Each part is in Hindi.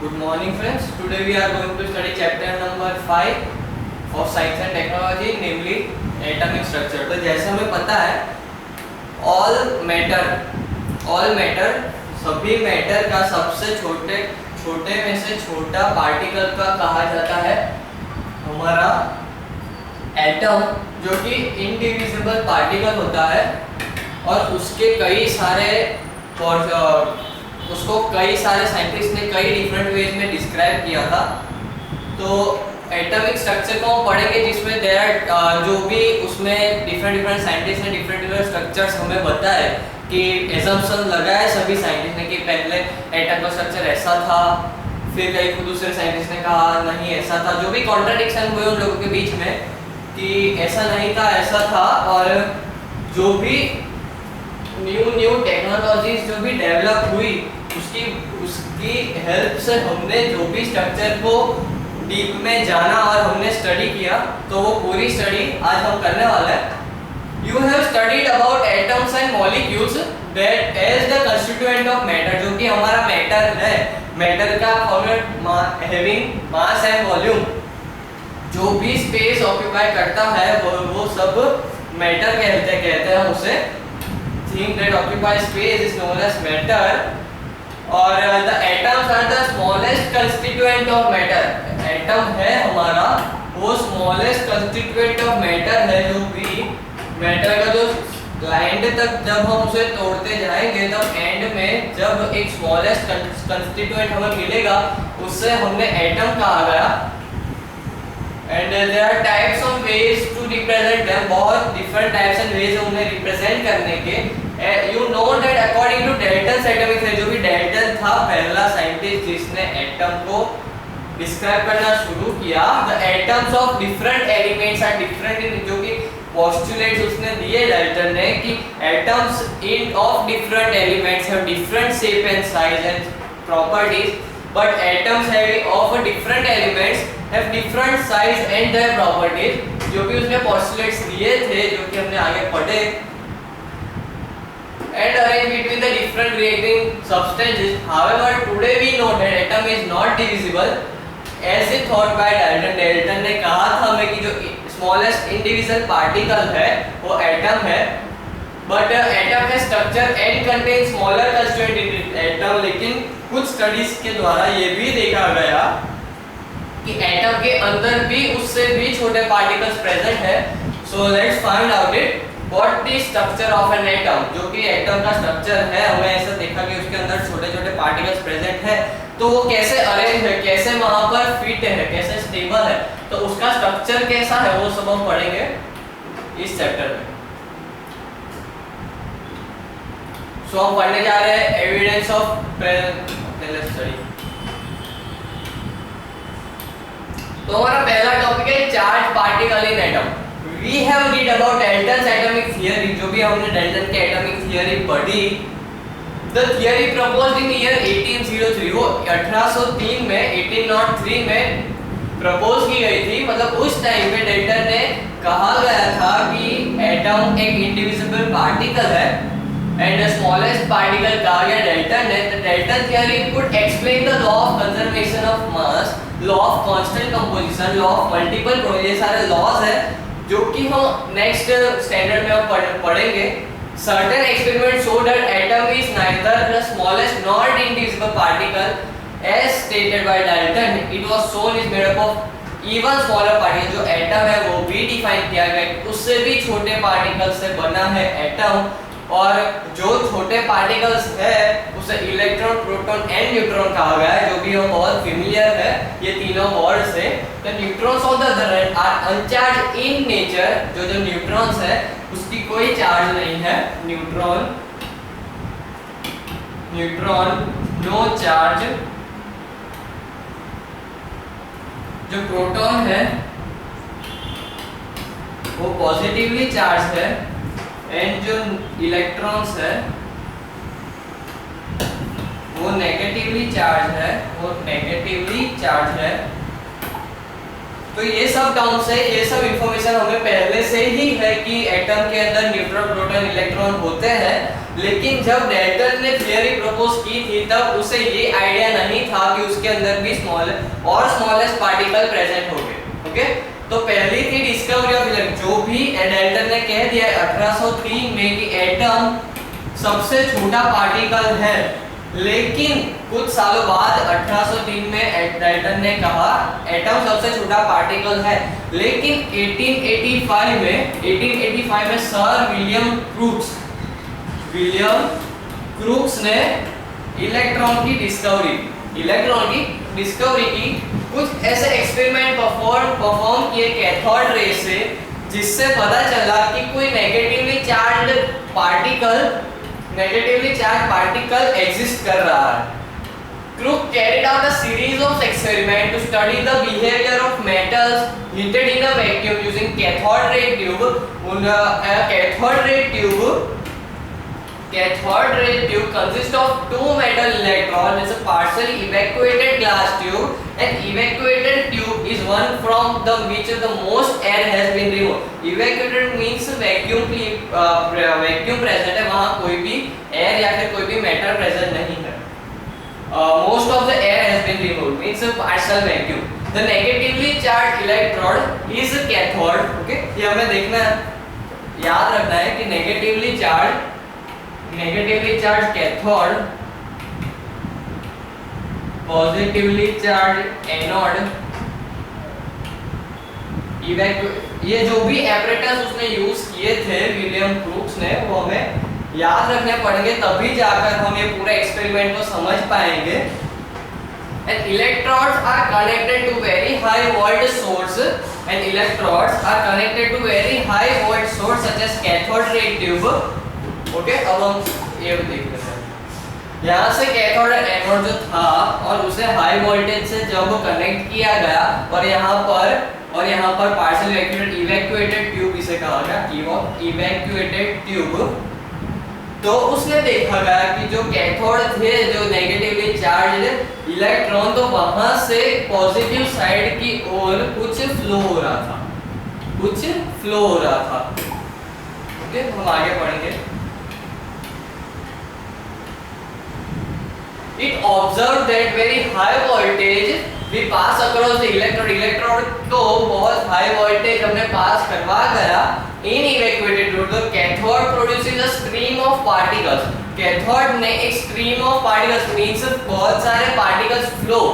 Good morning friends. Today we are going to study chapter number 5 of science and technology, namely atomic structure. तो जैसा हमें पता है all matter सभी मैटर का सबसे छोटे में से छोटा पार्टिकल का कहा जाता है हमारा एटम, जो कि इनडिविजिबल पार्टिकल होता है और उसके उसको कई सारे साइंटिस्ट ने कई डिफरेंट वेज में डिस्क्राइब किया था। तो एटॉमिक स्ट्रक्चर को हम पढ़ेंगे जिसमें जो भी उसमें डिफरेंट साइंटिस्ट ने डिफरेंट स्ट्रक्चर्स हमें बताए कि एजम्पशन लगाए सभी साइंटिस्ट ने कि पहले एटम का स्ट्रक्चर ऐसा था, फिर कई दूसरे साइंटिस्ट ने कहा नहीं ऐसा था, जो भी कॉन्ट्राडिक्शन हुए उन लोगों के बीच में कि ऐसा नहीं था ऐसा था। और जो भी न्यू टेक्नोलॉजीज जो भी डेवलप हुई उसकी हेल्प से हमने जो भी स्ट्रक्चर को डीप में जाना और हमने स्टडी किया, तो वो पूरी स्टडी आज हम करने वाले हैं। You have studied about atoms and molecules that as the constituent of matter, जो कि हमारा मैटर है, मैटर का format having mass and volume, जो भी स्पेस ऑक्यूपाई करता है वो सब मैटर कहते हैं उसे। Thing that occupy space is known as matter. और the atoms are the smallest constituent of matter. Atom है हमारा वो स्मॉलेस्ट कंस्टिट्यूएंट ऑफ मैटर है, जो भी मैटर का जो एंड तक जब हम उसे तोड़ते जाएंगे तब एंड में जब एक स्मॉलेस्ट कंस्टिट्यूएंट हमें मिलेगा उससे हमने एटम कहा गया। And there are types of ways to represent them, बहुत डिफरेंट टाइप्स एंड वेज उन्हें रिप्रेजेंट करने के। You know that according to Dalton atomic theory, जो भी डेल्टन था पहला साइंटिस्ट जिसने एटम को डिस्क्राइब करना शुरू किया, the atoms of different elements are different in, जो कि पोस्टुलेट्स उसने दिए डेल्टन ने कि atoms in of different elements have different shape and size and properties, but atoms having of different elements have different size and their properties, जो भी उसने postulates दिए थे जो कि हमने आगे पढ़े। and arrange between the different reacting substances. However, today we know that atom is not divisible as is thought by Dalton. Dalton ने कहा था हमें कि जो smallest indivisible particle है वो atom है, but atom है structure and contains smaller constituent in atom। लेकिन कुछ स्टडीज के द्वारा ये भी देखा गया कि एटम के अंदर भी उससे भी छोटे पार्टिकल्स प्रेजेंट है। So let's find out it what the structure of an atom, जो कि एटम का स्ट्रक्चर है। हमें ऐसा देखा कि उसके अंदर छोटे पार्टिकल्स प्रेजेंट है, तो वो कैसे अरेंज है, कैसे वहां पर फिट है, कैसे स्टेबल है, तो उसका स्ट्रक्चर कैसा है वो सब हम पढ़ेंगे इस चैप्टर में। सो हम पढ़ने जा रहे हैं एविडेंस ऑफ प्रेजेंट स्टडी। तो हमारा पहला टॉपिक है charge particle in atom. We have read about Dalton's atomic theory, जो भी हमने डाल्टन के एटॉमिक थियरी पढ़ी। The theory proposed in year 1803, वो 1803 में 1803 में प्रपोज की गई थी। मतलब उस टाइम पे डाल्टन ने कहा गया था कि एटम एक इंडिविजिबल पार्टिकल है एंड द स्मॉलेस्ट पार्टिकल कहा गया डाल्टन ने। The Dalton theory could explain the law of conservation of mass, law of constant composition, law of multiple, ये सारे लॉज है जो कि हम नेक्स्ट स्टैंडर्ड में हम पढ़ेंगे। Certain experiment show that atom is neither the smallest nor the indivisible particle as stated by Dalton. It was shown is made up of even smaller particle. जो एटम है वो भी डिफाइन किया गया, उससे भी छोटे पार्टिकल से बना है एटम। और जो छोटे पार्टिकल्स है उसे इलेक्ट्रॉन, प्रोटॉन एंड न्यूट्रॉन कहा गया है, जो भी हम बहुत फेमिलियर है ये तीनों वर्ड से। The neutrons of the other hand are uncharge in nature. जो न्यूट्रॉन्स है उसकी कोई चार्ज नहीं है। Neutron no charge. जो प्रोटॉन है वो पॉजिटिवली चार्ज है एंड जो इलेक्ट्रॉन्स है वो नेगेटिवली चार्ज है, तो ये सब टर्म्स है, ये सब इंफॉर्मेशन हमें पहले से ही है कि एटम के अंदर न्यूट्रॉन प्रोटॉन इलेक्ट्रॉन होते हैं, लेकिन जब डाल्टन ने थियरी प्रपोज की थी तब उसे ये आइडिया नहीं था कि उसके अंदर भी स्मॉलेस्ट पार्टिकल प्रेजेंट होंगे। ओके, तो पहली थी डिस्कवरी ऑफ इलेक्ट्रॉन, जो भी डाल्टन ने कह दिया 1803 में कि एटम सबसे छोटा पार्टिकल है, लेकिन कुछ सालों बाद 1803 में डाल्टन ने कहा एटम सबसे छोटा पार्टिकल है, लेकिन 1885 में सर विलियम क्रूक्स ने इलेक्ट्रॉन की डिस्कवरी की। कुछ ऐसे एक्सपेरिमेंट परफॉर्म किए कैथोड रे से, जिससे पता चला कि कोई नेगेटिवली चार्ज पार्टिकल एग्जिस्ट कर रहा है। Crook carried out a series of experiments to study the behavior of metals heated in a vacuum using cathode ray tube. Cathode ray tube consists of two metal electrons. It's a partially evacuated glass tube. An evacuated tube is one from which the most air has been removed. Evacuated means vacuum present है, वहाँ कोई भी air या फिर कोई भी metal present नहीं है। Most of the air has been removed, means a partial vacuum. The negatively charged electrode is a cathode. Okay, ये हमें देखना याद रखना है कि negatively charged cathode, positively charged anode, ये जो भी apparatus उसने यूज किए थे विलियम क्रूक्स ने, वो हमें याद रखने पड़ेंगे, तभी जाकर हम ये पूरे एक्सपेरिमेंट को समझ पाएंगे। And electrodes are connected to very high volt source such as cathode ray tube. Okay, अब हम ये देख लेते हैं। यहाँ से कैथोड एनोड जो था और उसे हाई वोल्टेज से जब कनेक्ट किया गया और यहाँ पर पार्शियल इवैक्यूएटेड ट्यूब इसे कहा गया, इवैक्यूएटेड ट्यूब। तो उसने देखा गया कि जो कैथोड थे, जो नेगेटिवली चार्ज इलेक्ट्रॉन, तो वहां से पॉजिटिव साइड की ओर कुछ फ्लो हो रहा था। ओके, हम आगे पढ़ेंगे। It observed that very high voltage we pass across the electrode तो बहुत हाई वोल्टेज हमने पास करवा गया in evacuated tube. तो cathode produces a stream of particles. Cathode ने एक stream of particles means बहुत सारे particles flow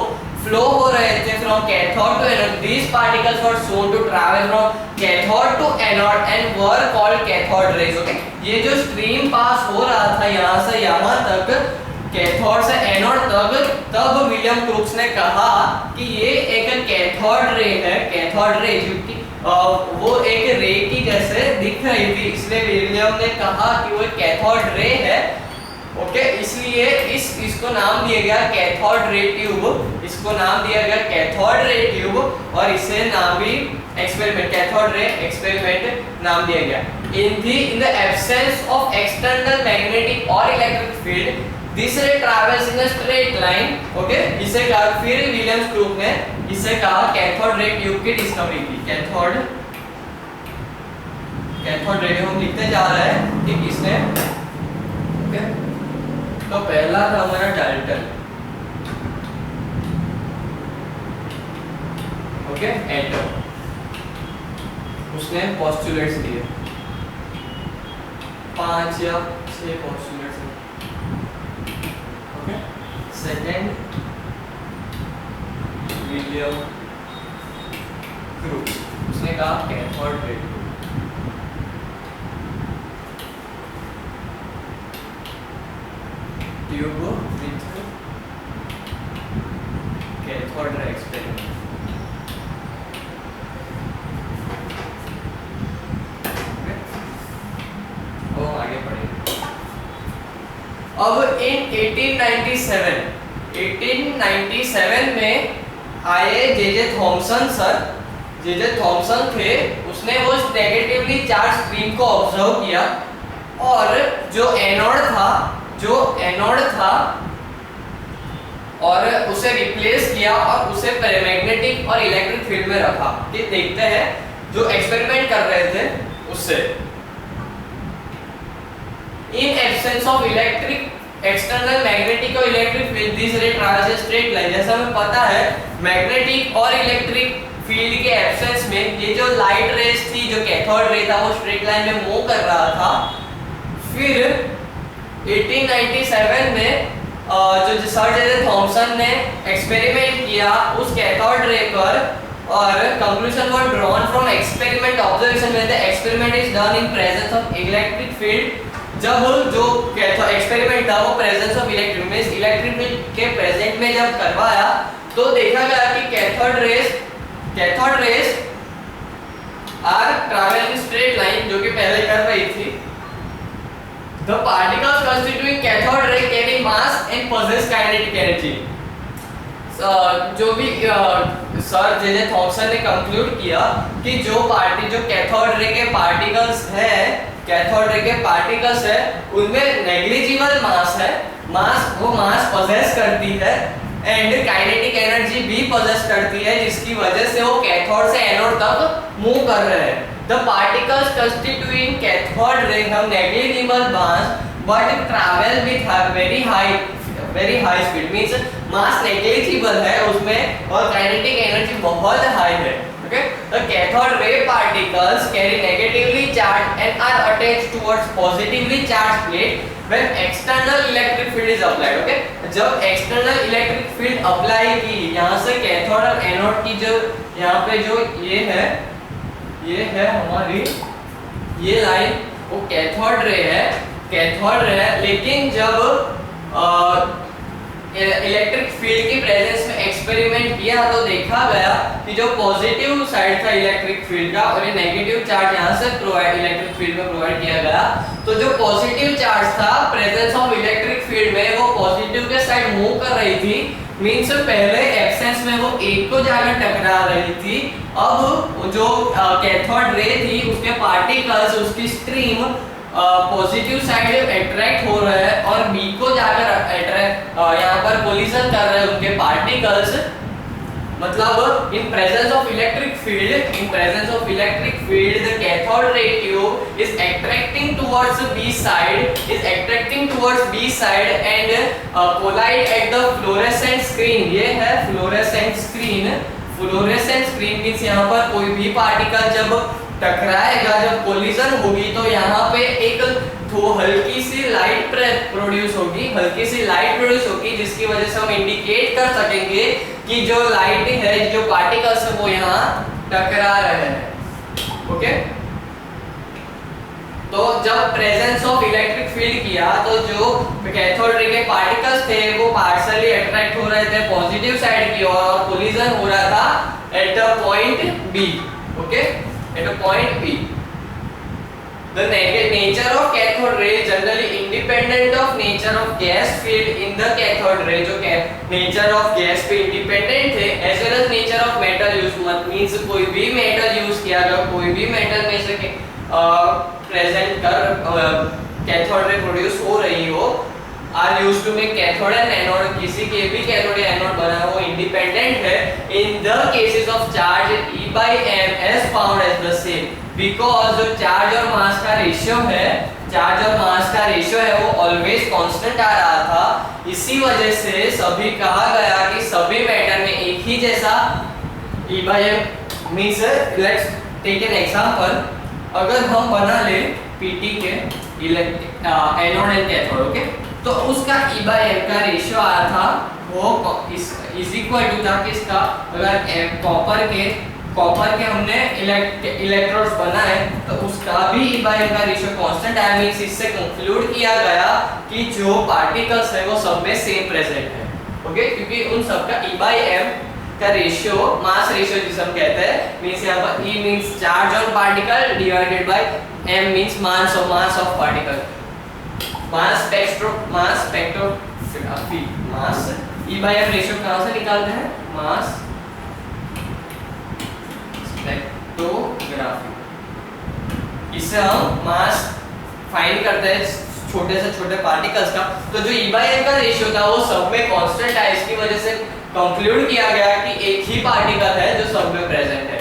हो रहे थे from cathode to anode. These particles were shown to travel from cathode to anode and were called cathode rays. Okay, ये जो stream पास हो रहा था यहाँ से यहाँ तक, कैथोड से एनोड तक, तब विलियम क्रूक्स ने कहा कि ये एक कैथोड रे है। कैथोड रे क्योंकि वो एक रे की जैसे दिख रही थी, इसलिए विलियम ने कहा कि वो कैथोड रे है। ओके, इसलिए इसको नाम दिया गया कैथोड रे ट्यूब, और इसे नाम भी कैथोड रे एक्सपेरिमेंट नाम दिया गया। In the absence of external magnetic or electric field, this ray travels in a straight line. Okay, इसे कहा, फिर विलियम क्रूक ने इसे कहा कैथोड रे ट्यूब की डिस्कवरी की। कैथोड रे हम लिखते जा रहे हैं कि किसने। ओके, तो पहला था हमारा डाल्टन। ओके, एटम, उसने पोस्टुलेट्स दिए, 5 या 6 पोस्टुलेट्स। सेकेंड विलियम क्रूक्स, उसने कहा cathode ray tube with cathode ray experiment. वो आगे बढ़ेंगे। अब इन 1897 में आए जे थॉमसन थे, उसने वो नेगेटिवली चार्ज स्ट्रीम को ऑब्जर्व किया और जो एनोड था और उसे रिप्लेस किया और उसे पैरामैग्नेटिक और इलेक्ट्रिक फील्ड में रखा। कि देखते हैं जो एक्सपेरिमेंट कर रहे थे उससे। In absence of electric external magnetic और इलेक्ट्रिक फील्ड दिस रे ट्रैवर्सेस स्ट्रेट लाइन। जैसा हमें पता है मैग्नेटिक और इलेक्ट्रिक फील्ड के एब्सेंस में ये जो लाइट रेज थी, जो कैथोड रे था, वो स्ट्रेट लाइन में मूव कर रहा था। फिर 1897 में जो सर जे थॉमसन ने एक्सपेरिमेंट किया उस कैथोड रे पर, और conclusion were drawn from experiment observation when the experiment is done in presence of electric field. जब जो एक्सपेरिमेंट था वो presence of electric means electric field के प्रेजेंट में जब करवाया तो देखा गया कि cathode rays are travelling straight line, जो कि पहले कर रही थी। The particles constituting cathode ray carry mass and possess kinetic energy. जो भी सर जे थॉमसन ने कंक्लूड किया कि जो कैथोड रे के पार्टिकल्स है उनमें नेग्लिजिबल मास है, वो मास पोजेस करती है एंड काइनेटिक एनर्जी भी पोजेस करती है, जिसकी वजह से वो कैथोड से एनोड तक मूव कर रहे हैं। The particles constituting cathode ray have negligible mass but travel with very high speed, means mass negligible है उसमें और kinetic energy बहुत high है। Okay, the cathode ray particles carry negatively charged and are attached towards positively charged plate when external electric field is applied। Okay, जब external electric field apply की यहाँ से कैथोड और एनोड की जो यहाँ पे जो ये है हमारी ये लाइन, वो कैथोड रे है, लेकिन जब इलेक्ट्रिक फील्ड की प्रेजेंस में एक्सपेरिमेंट किया तो देखा गया कि जो पॉजिटिव साइड था इलेक्ट्रिक फील्ड का और ये नेगेटिव चार्ज यहाँ से इलेक्ट्रिक फील्ड में प्रोवाइड किया गया, तो जो पॉजिटिव चार्ज था प्रेजेंस ऑफ इलेक्ट्रिक फील्ड में वो पॉजिटिव के साइड मूव कर रही थी। मींस पहले एब्सेंस में वो एक को जाकर टकरा रही थी, अब जो कैथोड रे थी उसके पार्टिकल्स, उसकी स्ट्रीम पॉजिटिव साइड अट्रैक्ट हो रहे हैं और बी को जाकर यहाँ पर कोलिजन कर रहे हैं उनके पार्टिकल्स। मतलब in presence of electric field the cathode ray tube is attracting towards B side and collide at the fluorescent screen. ये है फ्लोरेसेंट स्क्रीन मींस यहाँ पर कोई भी पार्टिकल जब टकराएगा, जब कोलिजन होगी तो यहाँ पे एक हल्की सी लाइट प्रोड्यूस होगी, जिसकी वजह से हम इंडिकेट कर सकेंगे कि जो लाइट है, जो पार्टिकल्स है वो यहाँ टकरा रहे हैं। ओके, तो जब प्रेजेंस ऑफ इलेक्ट्रिक फील्ड किया तो जो कैथोड रे के पार्टिकल्स थे वो पार्शियली अट्रैक्ट हो रहे थे पॉजिटिव साइड की ओर और कोलिजन हो रहा था at a point B. Okay, at a point B. The nature of cathode ray is generally independent of nature of gas field in the cathode ray, जो nature of gas पे independent है, as well as nature of metal use, means कोई भी metal use किया गया, कोई भी metal में से present कर cathode ray produce हो रही हो, are used to make cathode and anode, किसी के भी cathode या anode बना वो independent है। In the cases of charge E by m as found as the same, because जो चार्ज और मास का रेशियो है वो ऑलवेज कांस्टेंट आ रहा था, इसी वजह से सभी कहा गया कि सभी मैटर में एक ही जैसा E by m means let's take an example, अगर हम बना ले PT के एनोड एंड कैथोड, ओके, तो उसका E by m का रेशियो आया था वो इज इक्वल टू था किसका, अगर कॉपर के हमने इलेक्ट्रोड्स बनाए तो उसका भी E by m का रेशियो कांस्टेंट आया। मींस इससे कंक्लूड किया गया कि जो पार्टिकल्स है वो सब में सेम प्रेजेंट है। ओके, क्योंकि उन सब का E by m का रेशियो, मास रेशियो जिसे हम कहते हैं, मींस यहाँ पर E means charge on particle divided by m means mass of particle, mass E by m ratio कहाँ से निकालते हैं, मास स्पेक्ट्रोग्राफी, इससे हम मास फाइंड करते हैं छोटे से छोटे पार्टिकल्स का। तो जो E/N का रेशियो था वो सब में कांस्टेंट है, इसकी वजह से कंक्लूड किया गया कि एक ही पार्टिकल है जो सब में प्रेजेंट है।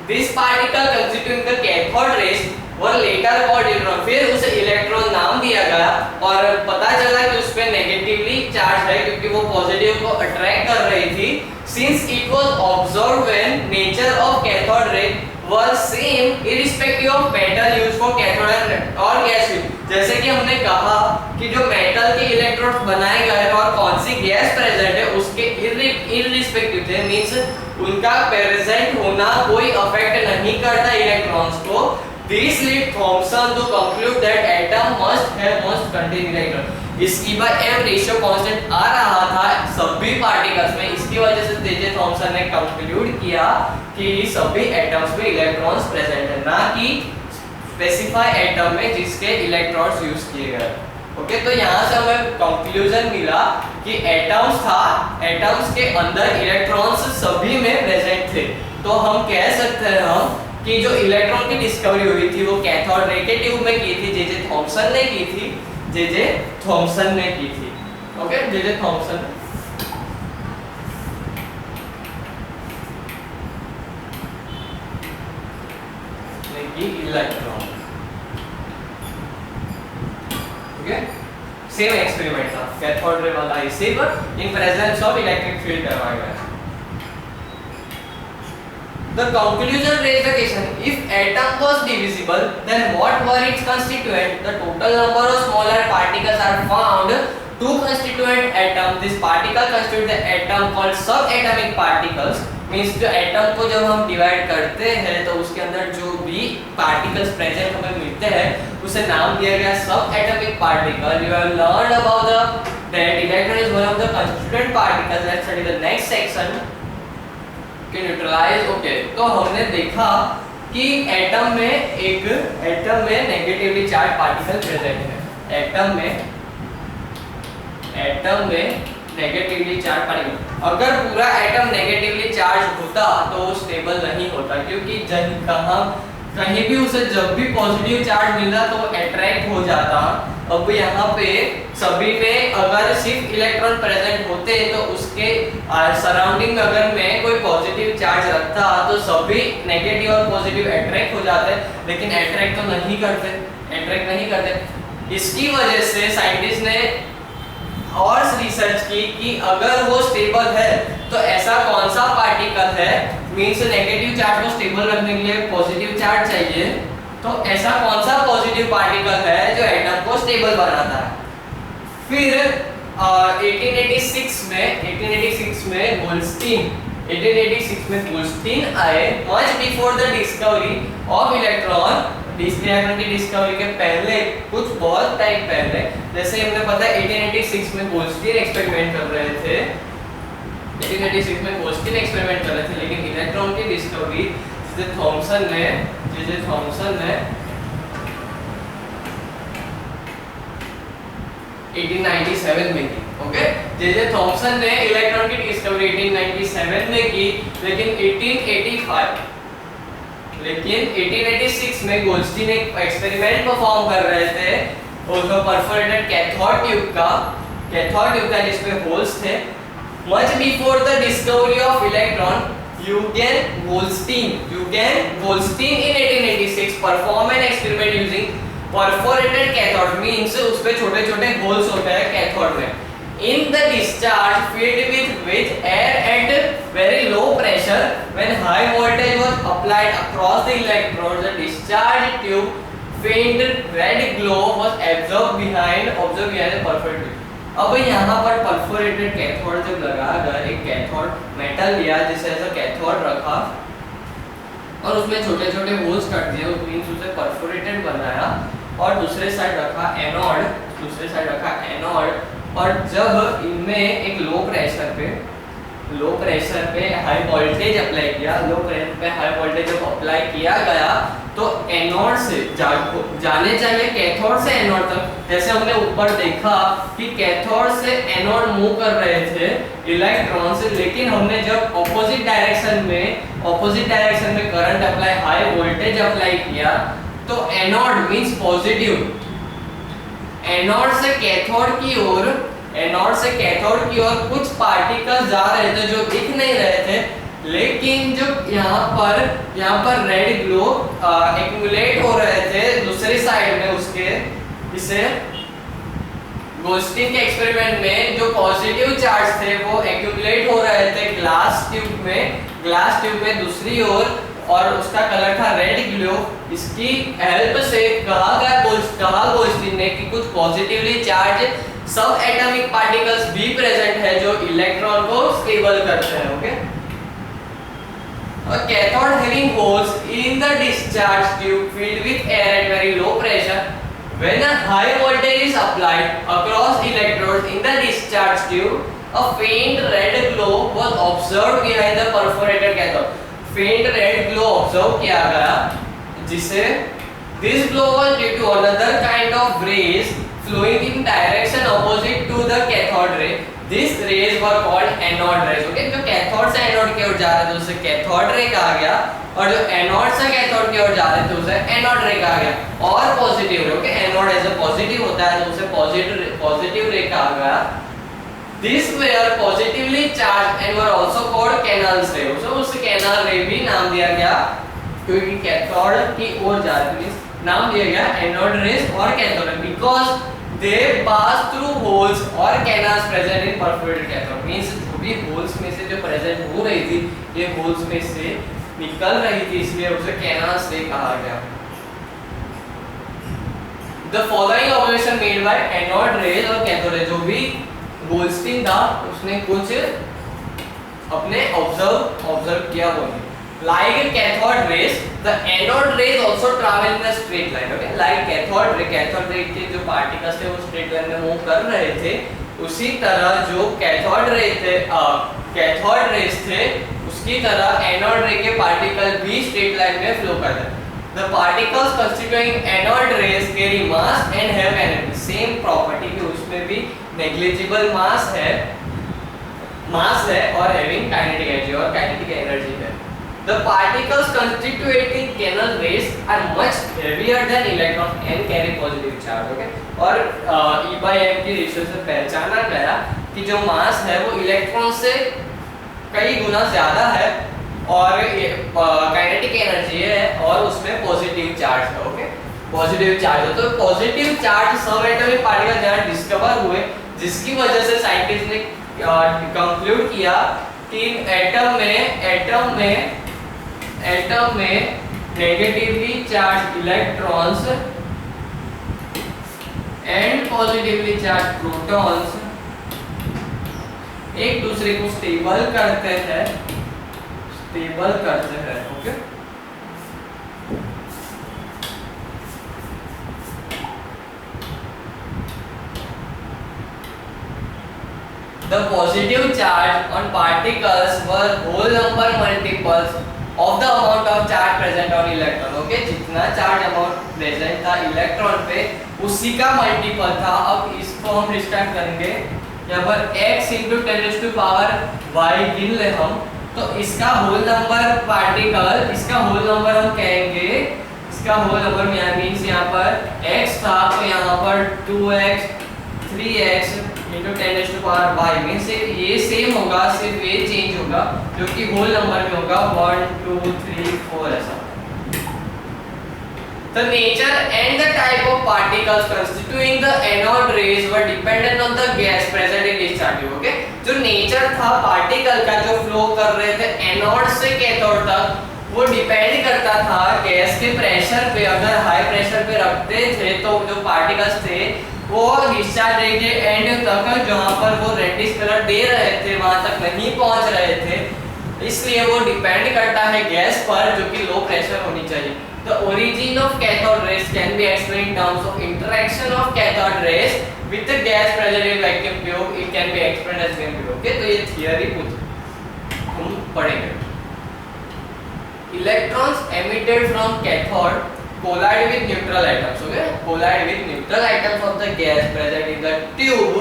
This particle constituting the cathode rays were later called electron, फिर उसे इलेक्ट्रॉन नाम दिया गया और पता चला कि उस पे नेगेटिवली चार्ज है क्योंकि वो पॉजिटिव को अट्रैक्ट कर रही थी। Since it was observed when nature of cathode ray was same irrespective of metal used for cathode और gas used। जैसे कि हमने कहा कि जो मेटल के इलेक्ट्रोड्स बनाए गए हैं और कौन सी गैस प्रेजेंट है उसके इररिस्पेक्टिव थे, मींस उनका प्रेजेंट होना कोई अफेक्ट नहीं करता इलेक्ट्रॉन्स को। This led Thomson to conclude that atom must contain electron। इस E/M रेशियो कांस्टेंट आ रहा था सभी पार्टिकल्स में, इसकी वजह से जे थॉमसन ने कंक्लूड किया कि सभी एटम्स में इलेक्ट्रॉन्स प्रेजेंट है, ना कि स्पेसिफाई एटम में जिसके इलेक्ट्रॉन्स यूज किए गए। ओके, तो यहाँ से हमें कंक्लूजन मिला कि एटम्स था, एटम्स के अंदर इलेक्ट्रॉन्स सभी में प्रेजेंट थे। तो हम कह सकते हैं कि जो इलेक्ट्रॉन की डिस्कवरी हुई थी वो कैथोड रे के ट्यूब में की थी, जे थॉमसन ने की थी, जे थॉमसन ने की थी। ओके, जे थॉमसन ने की इलेक्ट्रॉन। ओके, सेम एक्सपेरिमेंट था, कैथोड रे वाला इसी पर इन प्रेजेंस ऑफ इलेक्ट्रिक फील्ड करवाया गया। The conclusion raised the question: if atom was divisible, then what were its constituents? The total number of smaller particles are found to constituent atom. This particle constitute the atom called subatomic particles. Means जो atom को जब हम divide करते हैं तो उसके अंदर जो भी particles present हमें मिलते हैं उसे नाम दिया गया subatomic particle. You have learned about that electron is one of the constituent particles. Let's study the next section. Neutralize. Okay, तो हमने देखा कि एटम में नेगेटिवली चार्ज पार्टिकल प्रेजेंट है। एटम में नेगेटिवली चार्ज पार्टिकल, अगर पूरा एटम नेगेटिवली चार्ज होता तो वो स्टेबल नहीं होता, क्योंकि कहीं भी उसे जब भी पॉजिटिव चार्ज मिलता तो अट्रैक्ट हो जाता। अब यहाँ पे सभी में अगर सिर्फ इलेक्ट्रॉन प्रेजेंट होते तो उसके सराउंडिंग में अगर मैं कोई पॉजिटिव चार्ज रखता तो सभी नेगेटिव और पॉजिटिव अट्रैक्ट हो जाते, लेकिन अट्रैक्ट नहीं करते। इसकी वजह से साइंटिस्ट ने और रिसर्च की कि अगर वो स्टेबल है तो ऐसा कौन सा पार्टिकल है, मींस नेगेटिव चार्ज को स्टेबल रखने के लिए पॉजिटिव चार्ज चाहिए, तो ऐसा कौन सा पॉजिटिव पार्टिकल है जो एटम को स्टेबल बनाता है। फिर 1886 में गोल्डस्टीन आए, much before the discovery of electron. Electron की डिस्कवरी के पहले बहुत टाइम पहले, जैसे हमने पता है 1886 में गोल्डस्टीन एक्सपेरिमेंट कर रहे थे, लेकिन इलेक्ट्रॉन की डिस्कवरी जे थॉमसन ने 1897 में की। ओके, जे थॉमसन ने इलेक्ट्रॉन की डिस्कवरी 1897 में की, लेकिन 1886 में गोल्डस्टीन एक एक्सपेरिमेंट परफॉर्म कर रहे थे, उसमें परफोरेटेड कैथोड ट्यूब का जिसमें होल्स थे। Much before the discovery of electron, Eugene Goldstein in 1886 perform an experiment using perforated cathode, means उसपे छोटे-छोटे होल्स होते हैं कैथोड में। In the discharge filled with air at very low pressure, when high voltage was applied across the electrode, the discharge tube faint red glow was observed behind the perforated tube। अब यहाँ पर परफोरेटेड कैथोड जब लगाया गया, एक कैथोड मेटल लिया जिसे ऐसा कैथोड रखा और उसमें छोटे-छोटे होल्स कर दिए, मींस उसे परफोरेटेड बनाया, और दूसरे साइड रखा एनोड, और जब इनमें एक लो प्रेशर पे हाई वोल्टेज अप्लाई किया, जब अप्लाई किया गया तो एनोड से जाने चाहिए कैथोड से एनोड तक। जैसे हमने ऊपर देखा कि कैथोड से एनोड मूव कर रहे थे इलेक्ट्रॉन्स, लेकिन हमने जब ऑपोजिट डायरेक्शन में current apply, high voltage apply किया तो एनोड मींस पॉजिटिव एनोड से कैथोड की ओर कुछ पार्टिकल्स जा रहे थे जो दिख नहीं रहे थे, लेकिन जो यहाँ पर रेड ग्लो एक्यूमुलेट हो रहे थे दूसरी साइड में उसके। इसे गोल्स्टीन के एक्सपेरिमेंट में जो पॉजिटिव चार्ज थे वो एक्यूमुलेट हो रहे थे ग्लास ट्यूब में दूसरी ओर, और उसका कलर था रेड ग्लो। इसकी हेल्प से कहा गोल्स्टीन ने कि कुछ पॉजिटिवली चार्ज सब एटॉमिक पार्टिकल्स भी प्रेजेंट है जो इलेक्ट्रॉन को स्टेबल करते हैं। Okay, a cathode having holes in the discharge tube filled with air at very low pressure. When a high voltage is applied across electrodes in the discharge tube, a faint red glow was observed behind the perforated cathode. Faint red glow observe किया गया, जिसे this glow was due to another kind of rays flowing in direction opposite to the cathode ray. These rays were called anode rays. Okay, जो कैथोड से एनोड की ओर जा रहे थे उसे कैथोड रे कहा गया, और जो एनोड से कैथोड की ओर जा रहे थे उसे एनोड रे कहा गया। और positive ray, okay, anode as a positive होता है तो उसे पॉजिटिव रे कहा गया। These were positively charged and were also called canals ray. उसे कैनाल रे भी नाम दिया गया क्योंकि कैथोड की ओर जा रहे थे, नाम दिया गया एनोड रेज और cathode ray, because they pass through holes or canals present in perforated cathode. Means जो भी holes में से जो present हो रही थी, ये holes में से निकल रही थी, इसलिए उसे canals ray कहा गया। The following observation made by anode rays और cathode rays, जो भी गोल्स्टीन था उसने कुछ अपने ऑब्जर्व किया वो नहीं। Like cathode rays, the anode rays also travel in a straight line. Okay, like cathode ray के जो particles थे वो straight line में मूव कर रहे थे, उसी तरह जो कैथोड रेज थे उसकी तरह एनोड रे के पार्टिकल भी स्ट्रेट लाइन में फ्लो करते हैं। The particles constituting anode rays carry mass and have energy. Same property कि उसमें भी negligible mass है और having kinetic energy और kinetic energy है। The particles constituting canal rays are much heavier than electrons and carry positive charge. Okay, और E/m की रेशियो से पहचाना गया कि जो मास है वो इलेक्ट्रॉन से कई गुना ज्यादा है और काइनेटिक एनर्जी है और उसमें पॉजिटिव चार्ज है। ओके, पॉजिटिव चार्ज है, तो पॉजिटिव चार्ज सब एटॉमिक पार्टिकल जहाँ डिस्कवर हुए, जिसकी वजह से साइंटिस्ट ने कंक्लूड किया कि एटम में negatively charge electrons and positively charge protons एक दूसरे को स्टेबल करते हैं। Okay, the positive charge on particles were whole number multiples of the amount of charge present on electron. Okay, जितना चार्ज अमाउंट प्रेजेंट था इलेक्ट्रॉन पे उसी का मल्टीपल था। अब इसको हम रिस्टार्ट करेंगे, यहाँ पर x into 10 to power y गिन ले हम, तो इसका होल नंबर पार्टिकल, इसका होल नंबर हम कहेंगे, इसका होल नंबर में मींस यहाँ पर x था तो यहाँ पर 2x 3x into 10 to power y means ये सेम होगा, सिर्फ ये चेंज होगा जो कि होल नंबर में होगा 1 2 3 4 ऐसा। The nature and the type of particles constituting the anode rays were dependent on the gas present in discharge tube. Okay, जो नेचर था पार्टिकल का जो फ्लो कर रहे थे एनोड से कैथोड तक, वो डिपेंड करता था गैस के प्रेशर पे। अगर हाई प्रेशर पे रखते थे तो जो पार्टिकल्स थे वो डिस्चार्ज रे के एंड तक, जहाँ पर वो रेडिश कलर दे रहे थे वहां तक नहीं पहुंच रहे थे, इसलिए वो डिपेंड करता है गैस पर जो कि लो प्रेशर होनी चाहिए। The origin of cathode rays can be explained in terms of interaction of cathode rays with the gas present in vacuum tube. It can be explained as given below. Okay, तो ये थियरी कुछ हम पढ़ेंगे। Electrons emitted from cathode collide with neutral atoms. Okay, collide with neutral atoms of the gas present in the tube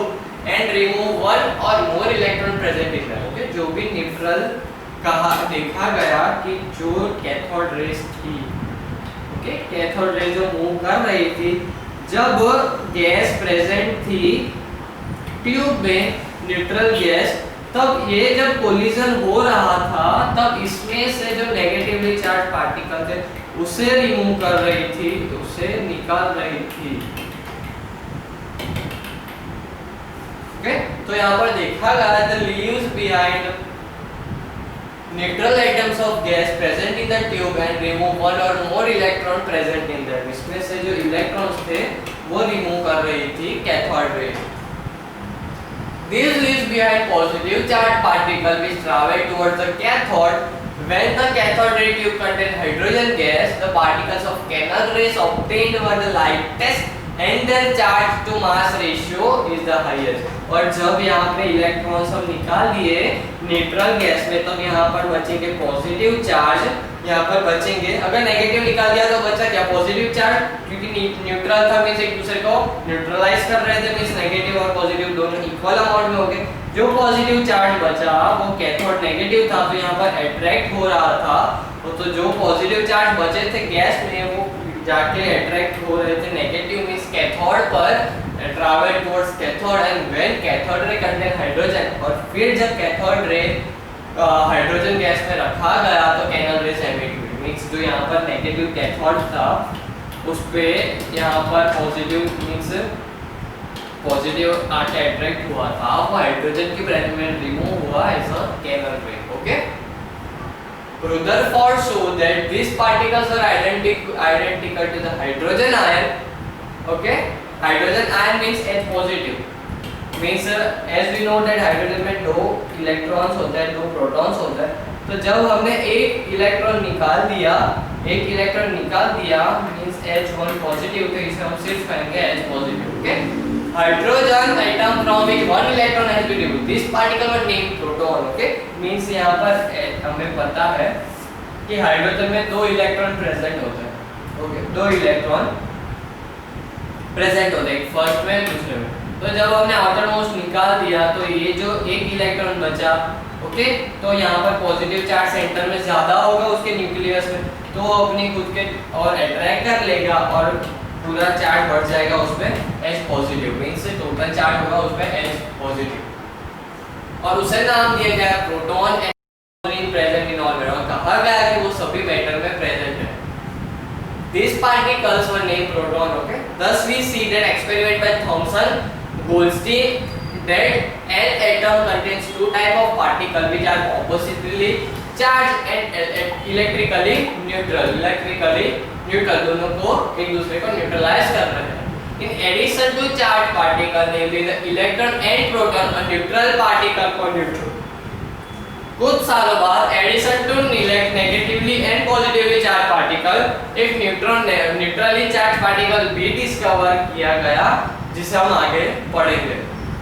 and remove one or more electron present in them. Okay, जो भी न्यूट्रल कहा देखा गया कि जो कैथोड रेस थी, कैथोड रे जो मूव कर रही थी जब गैस प्रेजेंट थी ट्यूब में, न्यूट्रल गैस, तब ये जब कोलिजन हो रहा था तब इसमें से जो नेगेटिवली चार्ज पार्टिकल थे उसे रिमूव कर रही थी, उसे निकाल रही थी। ओके, तो यहाँ पर देखा गया the leaves behind neutral atoms of gas present in the tube and remove one or more electron present in that. इसमें से जो इलेक्ट्रॉन्स थे वो रिमूव कर रही थी cathode ray. These leaves behind positive charged particle which travel towards the cathode. When the cathode ray tube contains hydrogen gas, the particles of canal rays obtained were the lightest and their charge to mass ratio is the highest. और जब यहाँ पे इलेक्ट्रॉन्स हम निकाल दिए न्यूट्रल गैस में, तब यहाँ पर बचेंगे पॉजिटिव चार्ज, यहाँ पर बचेंगे। अगर नेगेटिव निकाल दिया तो बचा क्या? पॉजिटिव चार्ज, क्योंकि न्यूट्रल था मींस एक दूसरे को न्यूट्रलाइज कर रहे थे, मींस नेगेटिव और पॉजिटिव दोनों इक्वल अमाउंट में हो गए। जो पॉजिटिव चार्ज बचा वो कैथोड नेगेटिव था, तो यहाँ पर अट्रैक्ट हो रहा था। तो जो पॉजिटिव चार्ज बचे थे गैस में वो जाके अट्रैक्ट हो रहे थे नेगेटिव मींस कैथोड पर, travel towards cathode and when cathode ray contain hydrogen, और फिर जब कैथोड रे हाइड्रोजन गैस में रखा गया तो कैनल रेज एमिट हुई। मींस जो यहाँ पर नेगेटिव कैथोड था उस पे यहाँ पर पॉजिटिव मींस पॉजिटिव आके अट्रैक्ट हुआ था, वो हाइड्रोजन की प्रेजेंस में रिमूव हुआ एज अ कैनल रे। Okay, Rutherford showed that these particles are identical to the hydrogen ion. Okay, hydrogen ion means H positive. Means as we know that hydrogen में दो इलेक्ट्रॉन्स होते हैं, दो प्रोटॉन्स होते हैं। तो जब हमने एक इलेक्ट्रॉन निकाल दिया मींस H1 पॉजिटिव, तो इसे हम सिर्फ कहेंगे H positive. Okay, hydrogen atom from which one electron has been removed, this particle were named proton. Okay, means यहाँ पर हमें पता है कि हाइड्रोजन में दो इलेक्ट्रॉन प्रेजेंट होते हैं। ओके, दो इलेक्ट्रॉन प्रेजेंट होते हैं, फर्स्ट में दूसरे में। तो जब हमने आउटर मोस्ट निकाल दिया तो ये जो एक इलेक्ट्रॉन बचा, ओके, तो यहाँ पर पॉजिटिव चार्ज सेंटर में ज्यादा होगा उसके न्यूक्लियस में, तो अपनी खुद के और अट्रैक्ट कर लेगा और पूरा चार्ज बढ़ जाएगा उसमें H positive, means total charge होगा उसमें H पॉजिटिव, और उसे नाम दिया गया proton and present in all matter. कहा गया कि वो सभी मैटर में प्रेजेंट है। These particles were named proton. Okay, thus we see that experiment by Thomson, Goldstein, that an atom contains two type of particle which are oppositely charged and electrically neutral, दोनों को एक दूसरे को न्यूट्रलाइज कर रहे हैं। In addition to charged particle, namely the electron and proton, a neutral particle को neutral। कुछ सालों बाद addition to negatively and positively charge particle, एक न्यूट्रली चार्ज पार्टिकल भी डिस्कवर किया गया, जिसे हम आगे पढ़ेंगे।